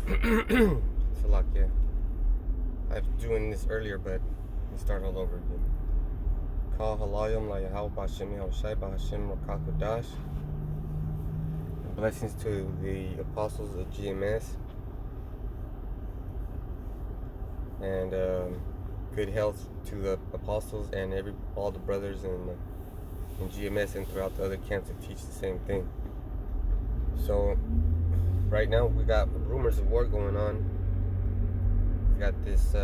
Salakia. I was doing this earlier, but we start all over again. Kal halayim la Yahweh b'Hashem Yahushai b'Hashem Rakakodash. Blessings to the apostles of GMS. And good health to the apostles and all the brothers in GMS and throughout the other camps that teach the same thing. So right now we got rumors of war going on. We got this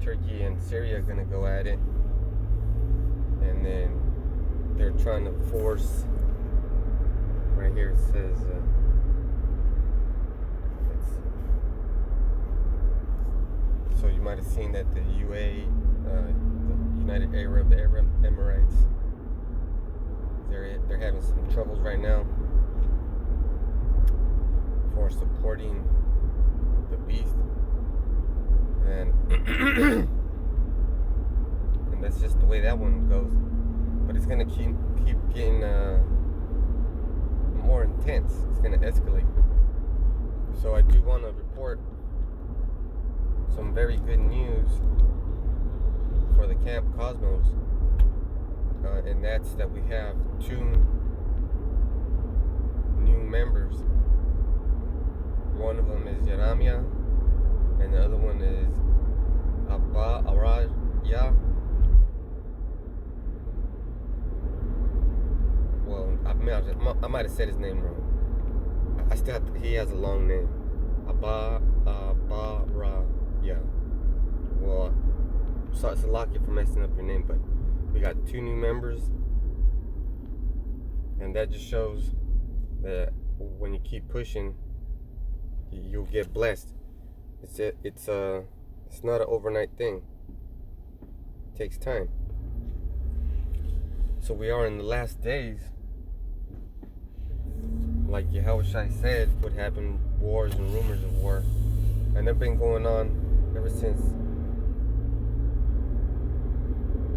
Turkey and Syria gonna go at it, and then they're trying to force. Right here it says. So you might have seen that the UAE, the United Arab Emirates, they're having some troubles right now for supporting the beast, and and that's just the way that one goes. But it's gonna keep getting more intense. It's gonna escalate. So I do want to report some very good news for the Camp Cosmos, and that's that we have 2 new members. One of them is Yaramia, and the other one is Abba Araya. Well, I might have said his name wrong. He has a long name. Abba Ra. Yeah. Well, sorry, Salakia for messing up your name, but we got 2 new members, and that just shows that when you keep pushing, you'll get blessed. It's not an overnight thing. It takes time. So we are in the last days. Like Yahushai said, would happen wars and rumors of war, and they've been going on ever since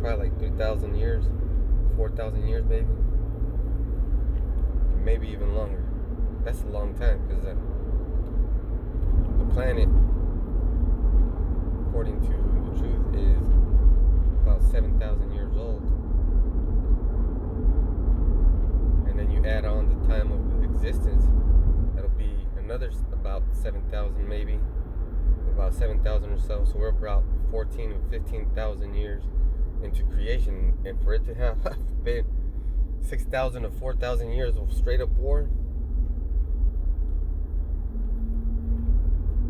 probably like 3,000 years, 4,000 years maybe even longer. That's a long time, because the planet, according to the truth, is about 7,000 years old. And then you add on the time of existence, that'll be another about 7,000 maybe. About 7,000 or so. So we're about 14 or 15,000 years into creation, and for it to have been 6,000 or 4,000 years of straight up war,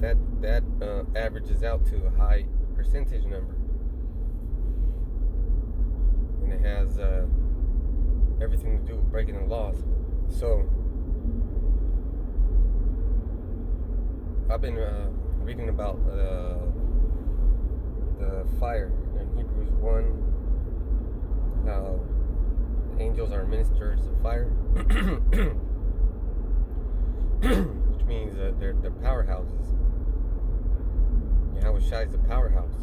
that averages out to a high percentage number, and it has everything to do with breaking the laws. So I've been reading about the fire in Hebrews 1, how the angels are ministers of fire, which means that they're powerhouses. Yahushua is a powerhouse.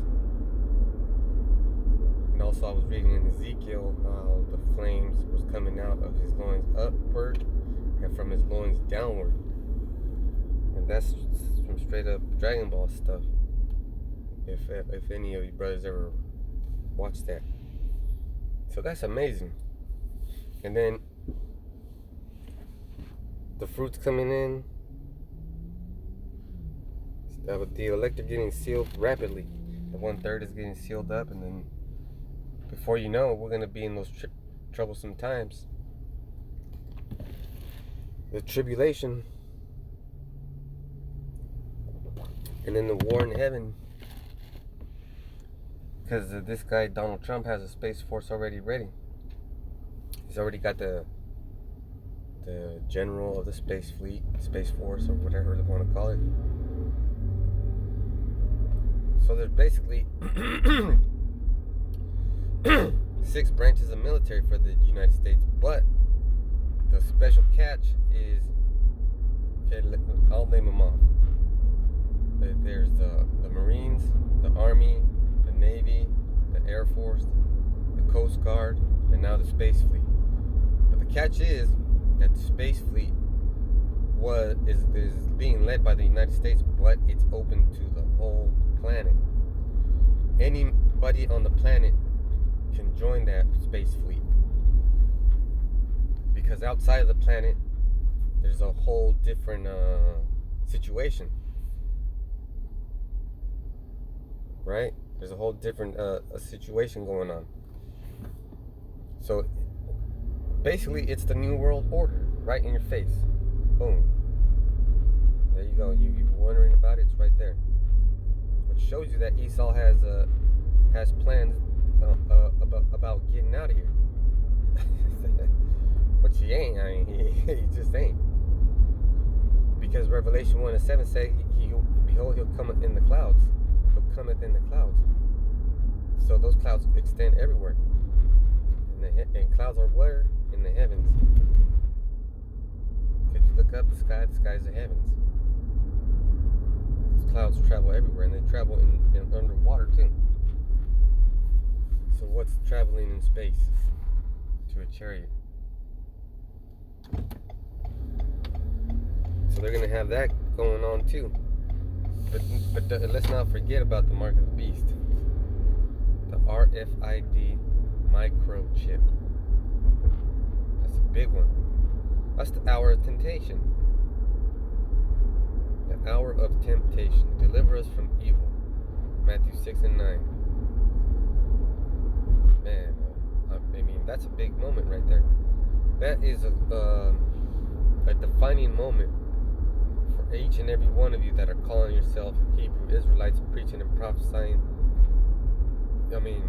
And also I was reading in Ezekiel how the flames was coming out of his loins upward and from his loins downward. And that's some straight up Dragon Ball stuff. If any of you brothers ever watched that. So that's amazing. And then the fruits coming in. The elect are getting sealed rapidly. The 1/3 is getting sealed up, and then before you know it, we're going to be in those troublesome times. The tribulation, and then the war in heaven, because this guy Donald Trump has a space force already ready. He's already got the general of the space fleet, space force, or whatever they want to call it. So there's basically 6 branches of military for the United States, but the special catch is, okay, I'll name them off. There's the Marines, the Army, the Navy, the Air Force, the Coast Guard, and now the Space Fleet. But the catch is that the Space Fleet is being led by the United States, but it's open to the whole planet. Anybody on the planet can join that space fleet, because outside of the planet there's a whole different situation, right? There's a whole different situation going on. So basically it's the new world order right in your face. Boom, there you go. You were wondering about it, it's right there, which shows you that Esau has plans about getting out of here. But he ain't. I mean, he just ain't. Because Revelation 1:7 say, behold, he'll come in the clouds. He'll cometh in the clouds. So those clouds extend everywhere. And clouds are where? In the heavens. Could you look up the sky? The sky's the heavens. Those clouds travel everywhere, and they travel in underwater too. So what's traveling in space to a chariot? So they're going to have that going on too. But let's not forget about the mark of the beast. The RFID microchip. That's a big one. That's the hour of temptation. The hour of temptation. Deliver us from evil. Matthew 6:9. Man, I mean, that's a big moment right there. That is a defining moment for each and every one of you that are calling yourself Hebrew Israelites, preaching and prophesying. I mean,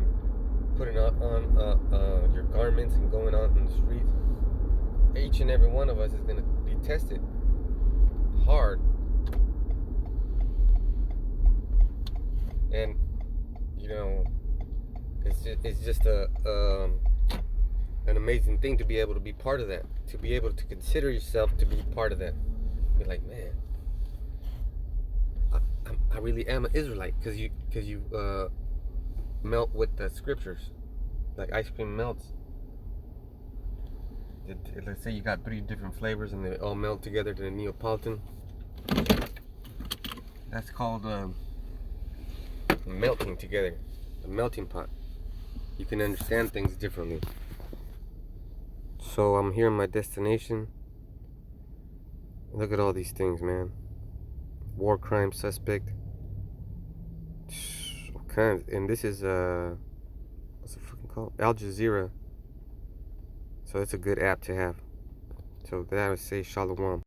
putting on your garments and going out in the streets. Each and every one of us is going to be tested hard. And, you know, it's just an amazing thing to be able to be part of that, to be able to consider yourself to be part of that. Be like, man, I really am an Israelite, because you melt with the scriptures, like ice cream melts. Let's say you got 3 different flavors and they all melt together to the Neapolitan. That's called melting together, a melting pot. You can understand things differently. So I'm here in my destination. Look at all these things, man. War crime suspect. All kinds. And this is what's it fucking called? Al Jazeera. So it's a good app to have. So that I would say shalom.